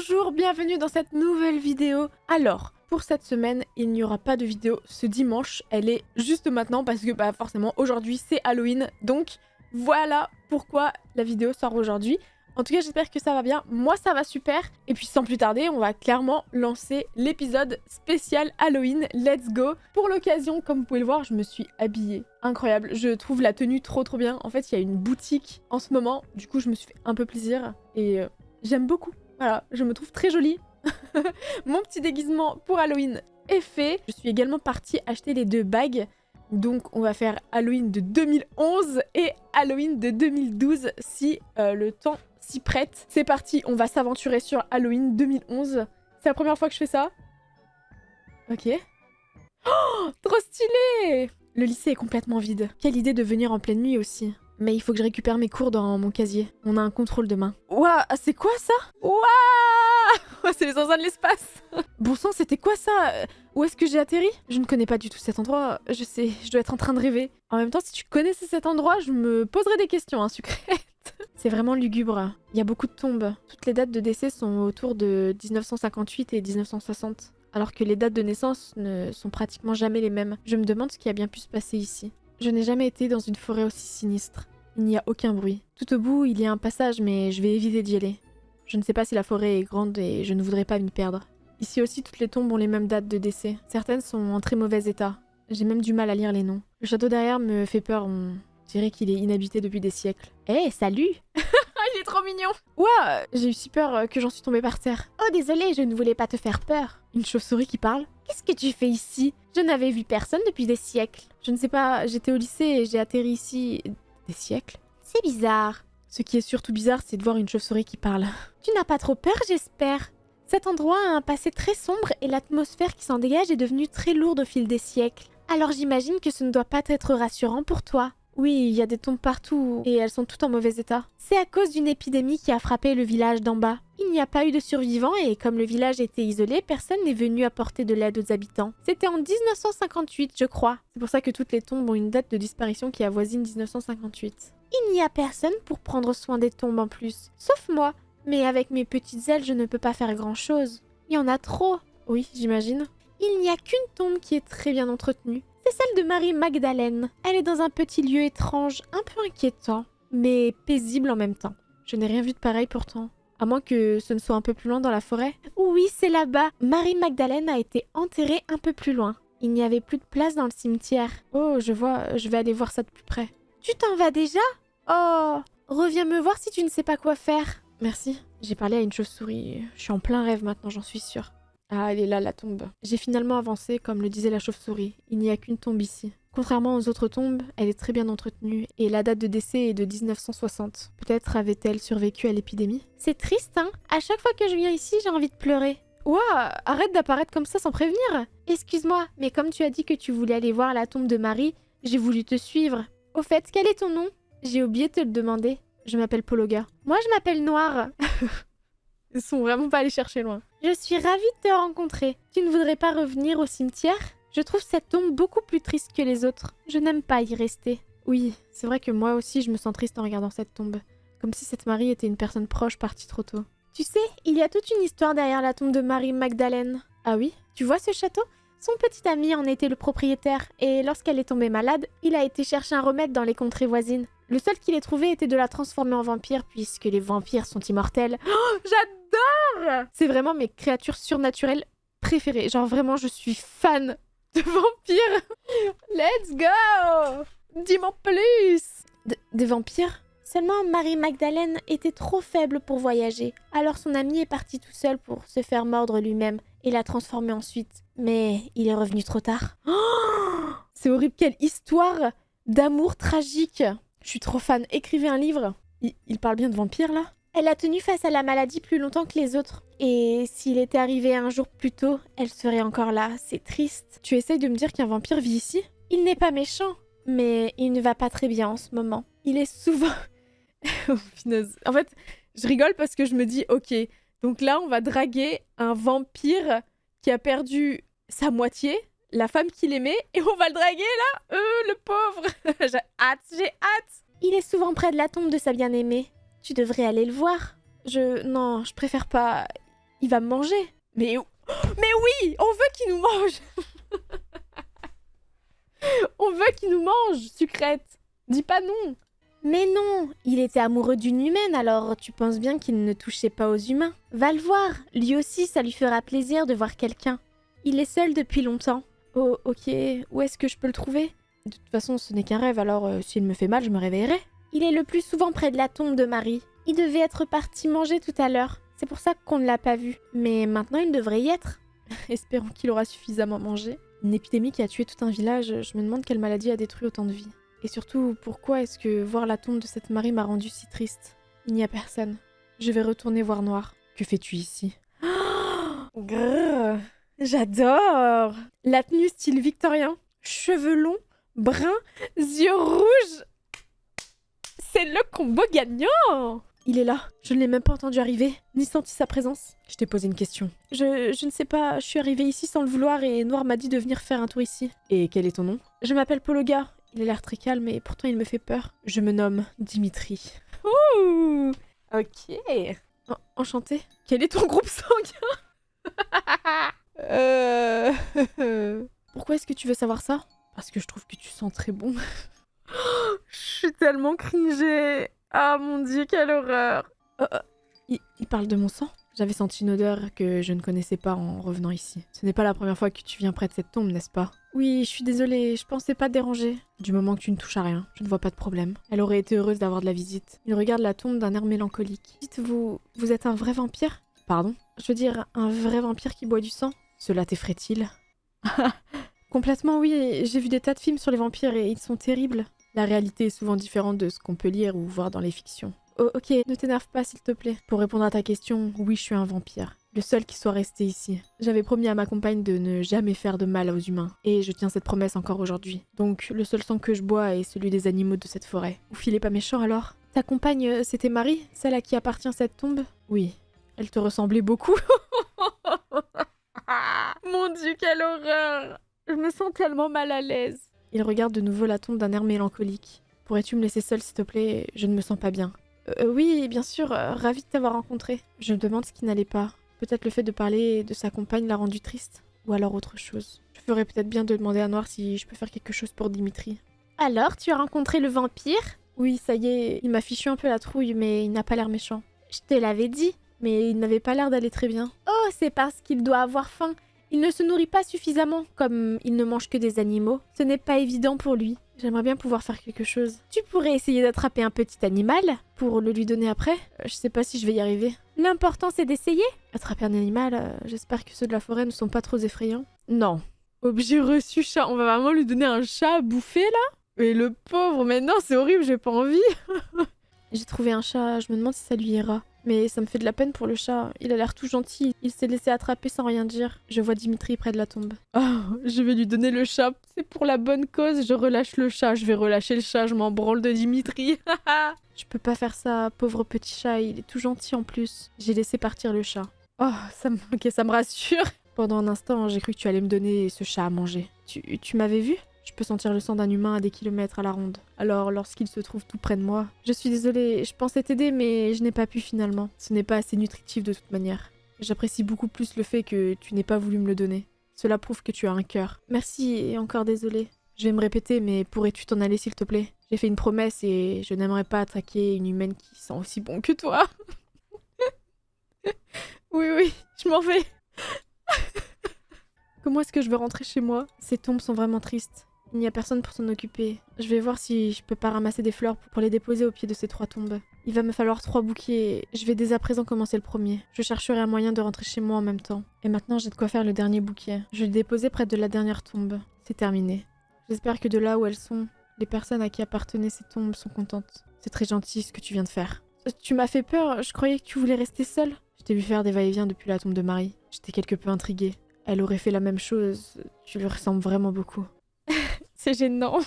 Bonjour, bienvenue dans cette nouvelle vidéo. Alors, pour cette semaine, il n'y aura pas de vidéo ce dimanche. Elle est juste maintenant parce que forcément aujourd'hui c'est Halloween. Donc voilà pourquoi la vidéo sort aujourd'hui. En tout cas, j'espère que ça va bien. Moi, ça va super. Et puis sans plus tarder, on va clairement lancer l'épisode spécial Halloween. Let's go. Pour l'occasion, comme vous pouvez le voir, je me suis habillée. Incroyable. Je trouve la tenue trop bien. En fait, il y a une boutique en ce moment. Du coup, je me suis fait un peu plaisir. Et j'aime beaucoup. Voilà, je me trouve très jolie. Mon petit déguisement pour Halloween est fait. Je suis également partie acheter les 2 bagues. Donc on va faire Halloween de 2011 et Halloween de 2012 si le temps s'y prête. C'est parti, on va s'aventurer sur Halloween 2011. C'est la première fois que je fais ça. Ok. Oh, trop stylé! Le lycée est complètement vide. Quelle idée de venir en pleine nuit aussi. Mais il faut que je récupère mes cours dans mon casier. On a un contrôle demain. Ouah, c'est quoi ça? Ouah! C'est les zinzins de l'espace. Bon sang, c'était quoi ça? Où est-ce que j'ai atterri? Je ne connais pas du tout cet endroit. Je sais, je dois être en train de rêver. En même temps, si tu connaissais cet endroit, je me poserais des questions, hein, sucrètes. C'est vraiment lugubre. Il y a beaucoup de tombes. Toutes les dates de décès sont autour de 1958 et 1960. Alors que les dates de naissance ne sont pratiquement jamais les mêmes. Je me demande ce qui a bien pu se passer ici. Je n'ai jamais été dans une forêt aussi sinistre. Il n'y a aucun bruit. Tout au bout, il y a un passage, mais je vais éviter d'y aller. Je ne sais pas si la forêt est grande et je ne voudrais pas m'y perdre. Ici aussi, toutes les tombes ont les mêmes dates de décès. Certaines sont en très mauvais état. J'ai même du mal à lire les noms. Le château derrière me fait peur, on dirait qu'il est inhabité depuis des siècles. Hé, salut! Il est trop mignon! Ouah, j'ai eu si peur que j'en suis tombée par terre. Oh, désolé, je ne voulais pas te faire peur. Une chauve-souris qui parle? Qu'est-ce que tu fais ici? Je n'avais vu personne depuis des siècles. Je ne sais pas, j'étais au lycée et j'ai atterri ici... Des siècles? C'est bizarre. Ce qui est surtout bizarre, c'est de voir une chauve-souris qui parle. Tu n'as pas trop peur, j'espère? Cet endroit a un passé très sombre et l'atmosphère qui s'en dégage est devenue très lourde au fil des siècles. Alors j'imagine que ce ne doit pas être rassurant pour toi. Oui, il y a des tombes partout et elles sont toutes en mauvais état. C'est à cause d'une épidémie qui a frappé le village d'en bas. Il n'y a pas eu de survivants et comme le village était isolé, personne n'est venu apporter de l'aide aux habitants. C'était en 1958, je crois. C'est pour ça que toutes les tombes ont une date de disparition qui avoisine 1958. Il n'y a personne pour prendre soin des tombes en plus, sauf moi. Mais avec mes petites ailes, je ne peux pas faire grand-chose. Il y en a trop. Oui, j'imagine. Il n'y a qu'une tombe qui est très bien entretenue. C'est celle de Marie Magdalène. Elle est dans un petit lieu étrange, un peu inquiétant, mais paisible en même temps. Je n'ai rien vu de pareil pourtant. À moins que ce ne soit un peu plus loin dans la forêt. Oui, c'est là-bas. Marie Magdalène a été enterrée un peu plus loin. Il n'y avait plus de place dans le cimetière. Oh, je vois, je vais aller voir ça de plus près. Tu t'en vas déjà? Oh, reviens me voir si tu ne sais pas quoi faire. Merci. J'ai parlé à une chauve-souris. Je suis en plein rêve maintenant, j'en suis sûre. Ah, elle est là, la tombe. J'ai finalement avancé, comme le disait la chauve-souris. Il n'y a qu'une tombe ici. Contrairement aux autres tombes, elle est très bien entretenue et la date de décès est de 1960. Peut-être avait-elle survécu à l'épidémie? C'est triste, hein? À chaque fois que je viens ici, j'ai envie de pleurer. Ouah, arrête d'apparaître comme ça sans prévenir. Excuse-moi, mais comme tu as dit que tu voulais aller voir la tombe de Marie, j'ai voulu te suivre. Au fait, quel est ton nom? J'ai oublié de te le demander. Je m'appelle Pologa. Moi, je m'appelle Noire. Ils sont vraiment pas allés chercher loin. Je suis ravie de te rencontrer. Tu ne voudrais pas revenir au cimetière? Je trouve cette tombe beaucoup plus triste que les autres. Je n'aime pas y rester. Oui, c'est vrai que moi aussi je me sens triste en regardant cette tombe. Comme si cette Marie était une personne proche partie trop tôt. Tu sais, il y a toute une histoire derrière la tombe de Marie Magdalène. Ah oui? Tu vois ce château? Son petit ami en était le propriétaire, et lorsqu'elle est tombée malade, il a été chercher un remède dans les contrées voisines. Le seul qu'il ait trouvé était de la transformer en vampire, puisque les vampires sont immortels. Oh, j'adore! C'est vraiment mes créatures surnaturelles préférées. Genre vraiment, je suis fan de vampires. Let's go! Dis-moi plus! Des vampires? Seulement, Marie Magdalène était trop faible pour voyager. Alors son ami est parti tout seul pour se faire mordre lui-même et la transformer ensuite. Mais il est revenu trop tard. Oh, c'est horrible, quelle histoire d'amour tragique! Je suis trop fan. Écrivez un livre. Il parle bien de vampires, là? Elle a tenu face à la maladie plus longtemps que les autres. Et s'il était arrivé un jour plus tôt, elle serait encore là. C'est triste. Tu essayes de me dire qu'un vampire vit ici? Il n'est pas méchant, mais il ne va pas très bien en ce moment. Il est souvent... Oh, punaise. En fait, je rigole parce que je me dis, ok, donc là, on va draguer un vampire qui a perdu sa moitié, la femme qu'il aimait, et on va le draguer là, le pauvre. J'ai hâte. Il est souvent près de la tombe de sa bien-aimée. Tu devrais aller le voir. Non, je préfère pas. Il va me manger. Mais oui, on veut qu'il nous mange. On veut qu'il nous mange, sucrète. Dis pas non. Mais non, il était amoureux d'une humaine, alors tu penses bien qu'il ne touchait pas aux humains. Va le voir, lui aussi ça lui fera plaisir de voir quelqu'un. Il est seul depuis longtemps. Oh, ok, où est-ce que je peux le trouver? De toute façon, ce n'est qu'un rêve, alors s'il me fait mal, je me réveillerai. Il est le plus souvent près de la tombe de Marie. Il devait être parti manger tout à l'heure. C'est pour ça qu'on ne l'a pas vu. Mais maintenant, il devrait y être. Espérons qu'il aura suffisamment mangé. Une épidémie qui a tué tout un village, je me demande quelle maladie a détruit autant de vies. Et surtout, pourquoi est-ce que voir la tombe de cette Marie m'a rendue si triste? Il n'y a personne. Je vais retourner voir Noir. Que fais-tu ici? Grrr, j'adore! La tenue style victorien, cheveux longs, bruns, yeux rouges. C'est le combo gagnant! Il est là. Je ne l'ai même pas entendu arriver, ni senti sa présence. Je t'ai posé une question. Je ne sais pas, je suis arrivée ici sans le vouloir et Noir m'a dit de venir faire un tour ici. Et quel est ton nom? Je m'appelle Pologa. Il a l'air très calme et pourtant il me fait peur. Je me nomme Dimitri. Ouh! Ok. Enchanté. Quel est ton groupe sanguin? Pourquoi est-ce que tu veux savoir ça? Parce que je trouve que tu sens très bon. Je suis tellement cringée. Ah mon dieu, quelle horreur. Il parle de mon sang? J'avais senti une odeur que je ne connaissais pas en revenant ici. Ce n'est pas la première fois que tu viens près de cette tombe, n'est-ce pas? Oui, je suis désolée, je pensais pas te déranger. Du moment que tu ne touches à rien, je ne vois pas de problème. Elle aurait été heureuse d'avoir de la visite. Il regarde la tombe d'un air mélancolique. Dites-vous, vous êtes un vrai vampire? Pardon? Je veux dire, un vrai vampire qui boit du sang? Cela t'effraie-t-il? Complètement oui, j'ai vu des tas de films sur les vampires et ils sont terribles. La réalité est souvent différente de ce qu'on peut lire ou voir dans les fictions. Oh, ok, ne t'énerve pas s'il te plaît. Pour répondre à ta question, oui, je suis un vampire. Le seul qui soit resté ici. J'avais promis à ma compagne de ne jamais faire de mal aux humains. Et je tiens cette promesse encore aujourd'hui. Donc, le seul sang que je bois est celui des animaux de cette forêt. Ouf, il est pas méchant alors? Ta compagne, c'était Marie? Celle à qui appartient cette tombe? Oui. Elle te ressemblait beaucoup. Mon dieu, quelle horreur! Je me sens tellement mal à l'aise. Il regarde de nouveau la tombe d'un air mélancolique. Pourrais-tu me laisser seule, s'il te plaît? Je ne me sens pas bien. Oui, bien sûr, ravie de t'avoir rencontré. Je me demande ce qui n'allait pas. Peut-être le fait de parler de sa compagne l'a rendu triste. Ou alors autre chose. Je ferais peut-être bien de demander à Noir si je peux faire quelque chose pour Dimitri. Alors, tu as rencontré le vampire? Oui, ça y est, il m'a fichu un peu la trouille, mais il n'a pas l'air méchant. Je te l'avais dit, mais il n'avait pas l'air d'aller très bien. Oh, c'est parce qu'il doit avoir faim. Il ne se nourrit pas suffisamment, comme il ne mange que des animaux. Ce n'est pas évident pour lui. J'aimerais bien pouvoir faire quelque chose. Tu pourrais essayer d'attraper un petit animal pour le lui donner après. Je sais pas si je vais y arriver. L'important c'est d'essayer. Attraper un animal, j'espère que ceux de la forêt ne sont pas trop effrayants. Non. Objet reçu chat. On va vraiment lui donner un chat à bouffer là? Et le pauvre, mais non, c'est horrible, j'ai pas envie. J'ai trouvé un chat, je me demande si ça lui ira. Mais ça me fait de la peine pour le chat. Il a l'air tout gentil. Il s'est laissé attraper sans rien dire. Je vois Dimitri près de la tombe. Oh, je vais lui donner le chat. C'est pour la bonne cause. Je relâche le chat. Je vais relâcher le chat. Je m'en branle de Dimitri. Je peux pas faire ça, pauvre petit chat. Il est tout gentil en plus. J'ai laissé partir le chat. Oh, ok, ça me rassure. Pendant un instant, j'ai cru que tu allais me donner ce chat à manger. Tu m'avais vu? Je peux sentir le sang d'un humain à des kilomètres à la ronde. Alors, lorsqu'il se trouve tout près de moi... Je suis désolée, je pensais t'aider, mais je n'ai pas pu finalement. Ce n'est pas assez nutritif de toute manière. J'apprécie beaucoup plus le fait que tu n'aies pas voulu me le donner. Cela prouve que tu as un cœur. Merci et encore désolée. Je vais me répéter, mais pourrais-tu t'en aller s'il te plaît? J'ai fait une promesse et je n'aimerais pas attaquer une humaine qui sent aussi bon que toi. Oui, je m'en vais. Comment est-ce que je veux rentrer chez moi? Ces tombes sont vraiment tristes. Il n'y a personne pour s'en occuper. Je vais voir si je peux pas ramasser des fleurs pour les déposer au pied de ces 3 tombes. Il va me falloir 3 bouquets. Je vais dès à présent commencer le premier. Je chercherai un moyen de rentrer chez moi en même temps. Et maintenant, j'ai de quoi faire le dernier bouquet. Je vais le déposer près de la dernière tombe. C'est terminé. J'espère que de là où elles sont, les personnes à qui appartenaient ces tombes sont contentes. C'est très gentil ce que tu viens de faire. Tu m'as fait peur. Je croyais que tu voulais rester seule. Je t'ai vu faire des va-et-vient depuis la tombe de Marie. J'étais quelque peu intriguée. Elle aurait fait la même chose. Tu lui ressembles vraiment beaucoup. C'est gênant.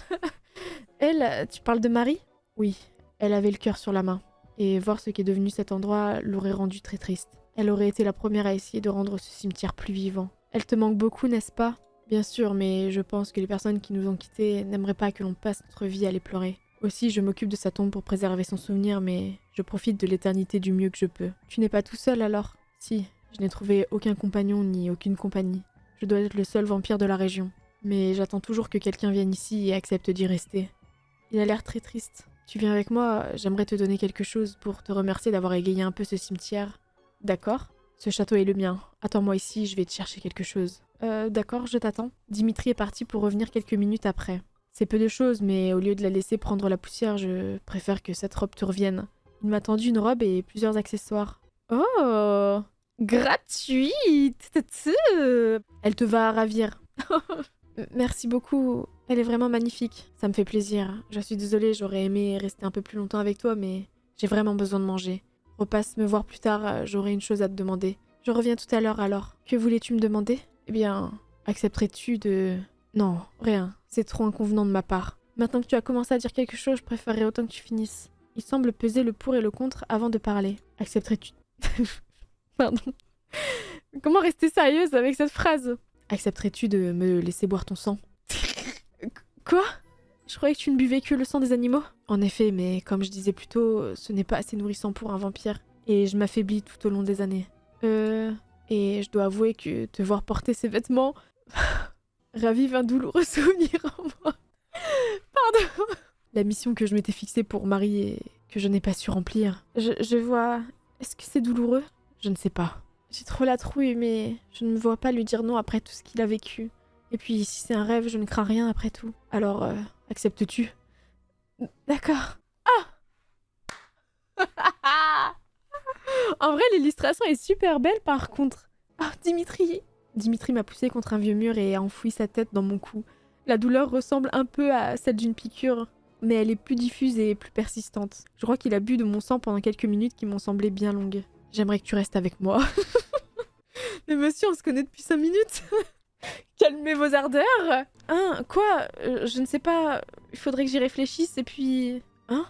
Elle, tu parles de Marie? Oui, elle avait le cœur sur la main. Et voir ce qu'est devenu cet endroit l'aurait rendue très triste. Elle aurait été la première à essayer de rendre ce cimetière plus vivant. Elle te manque beaucoup, n'est-ce pas? Bien sûr, mais je pense que les personnes qui nous ont quittés n'aimeraient pas que l'on passe notre vie à les pleurer. Aussi, je m'occupe de sa tombe pour préserver son souvenir, mais je profite de l'éternité du mieux que je peux. Tu n'es pas tout seul alors? Si, Je n'ai trouvé aucun compagnon ni aucune compagnie. Je dois être le seul vampire de la région. Mais j'attends toujours que quelqu'un vienne ici et accepte d'y rester. Il a l'air très triste. Tu viens avec moi, j'aimerais te donner quelque chose pour te remercier d'avoir égayé un peu ce cimetière. D'accord? Ce château est le mien. Attends-moi ici, je vais te chercher quelque chose. D'accord, je t'attends. Dimitri est parti pour revenir quelques minutes après. C'est peu de choses, mais au lieu de la laisser prendre la poussière, je préfère que cette robe te revienne. Il m'a tendu une robe et plusieurs accessoires. Oh! Gratuite! Elle te va ravir. Merci beaucoup. Elle est vraiment magnifique. Ça me fait plaisir. Je suis désolée, j'aurais aimé rester un peu plus longtemps avec toi, mais j'ai vraiment besoin de manger. Repasse me voir plus tard, j'aurai une chose à te demander. Je reviens tout à l'heure alors. Que voulais-tu me demander? Eh bien, accepterais-tu de... Non, rien. C'est trop inconvenant de ma part. Maintenant que tu as commencé à dire quelque chose, je préférerais autant que tu finisses. Il semble peser le pour et le contre avant de parler. Accepterais-tu... Pardon. Comment rester sérieuse avec cette phrase? Accepterais-tu de me laisser boire ton sang? Quoi? Je croyais que tu ne buvais que le sang des animaux. En effet, mais comme je disais plus tôt, ce n'est pas assez nourrissant pour un vampire. Et je m'affaiblis tout au long des années. Et je dois avouer que te voir porter ces vêtements ravive un douloureux souvenir en moi. Pardon. La mission que je m'étais fixée pour Marie et que je n'ai pas su remplir. Je vois... Est-ce que c'est douloureux? Je ne sais pas. J'ai trop la trouille, mais je ne me vois pas lui dire non après tout ce qu'il a vécu. Et puis, si c'est un rêve, je ne crains rien après tout. Alors, acceptes-tu? D'accord. Ah! En vrai, l'illustration est super belle par contre. Ah, Dimitri! Dimitri m'a poussé contre un vieux mur et a enfoui sa tête dans mon cou. La douleur ressemble un peu à celle d'une piqûre, mais elle est plus diffuse et plus persistante. Je crois qu'il a bu de mon sang pendant quelques minutes qui m'ont semblé bien longues. J'aimerais que tu restes avec moi. Mais monsieur, on se connaît depuis 5 minutes. Calmez vos ardeurs. Hein, quoi? Je ne sais pas. Il faudrait que j'y réfléchisse et puis... Hein?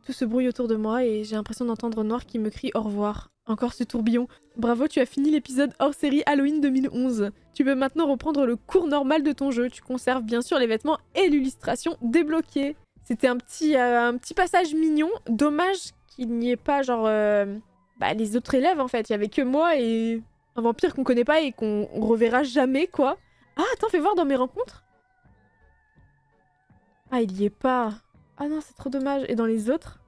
Tout se brouille autour de moi et j'ai l'impression d'entendre Noir qui me crie au revoir. Encore ce tourbillon. Bravo, tu as fini l'épisode hors série Halloween 2011. Tu peux maintenant reprendre le cours normal de ton jeu. Tu conserves bien sûr les vêtements et l'illustration débloqués. C'était un petit passage mignon. Dommage qu'il n'y ait pas genre... les autres élèves en fait. Il y avait que moi et un vampire qu'on connaît pas et qu'on reverra jamais quoi. Ah attends, fais voir dans mes rencontres. Ah il y est pas. Ah non, c'est trop dommage. Et dans les autres?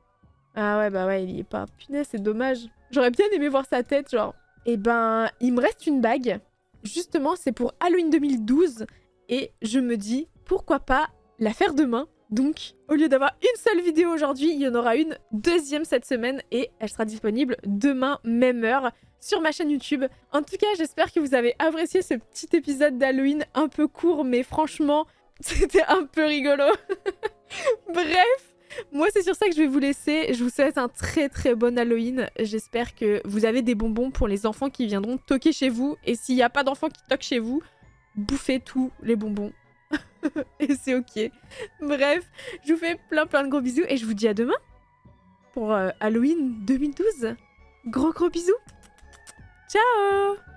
Ah ouais, bah ouais, il y est pas. Punaise, c'est dommage. J'aurais bien aimé voir sa tête, genre. Eh ben, il me reste une bague. Justement, c'est pour Halloween 2012. Et je me dis, pourquoi pas la faire demain? Donc, au lieu d'avoir une seule vidéo aujourd'hui, il y en aura une deuxième cette semaine. Et elle sera disponible demain, même heure, sur ma chaîne YouTube. En tout cas, j'espère que vous avez apprécié ce petit épisode d'Halloween un peu court, mais franchement, c'était un peu rigolo. Bref, moi c'est sur ça que je vais vous laisser. Je vous souhaite un très très bon Halloween. J'espère que vous avez des bonbons pour les enfants qui viendront toquer chez vous. Et s'il n'y a pas d'enfants qui toquent chez vous, bouffez tous les bonbons. Et c'est ok. Bref, je vous fais plein de gros bisous et je vous dis à demain pour Halloween 2012. Gros bisous. Ciao!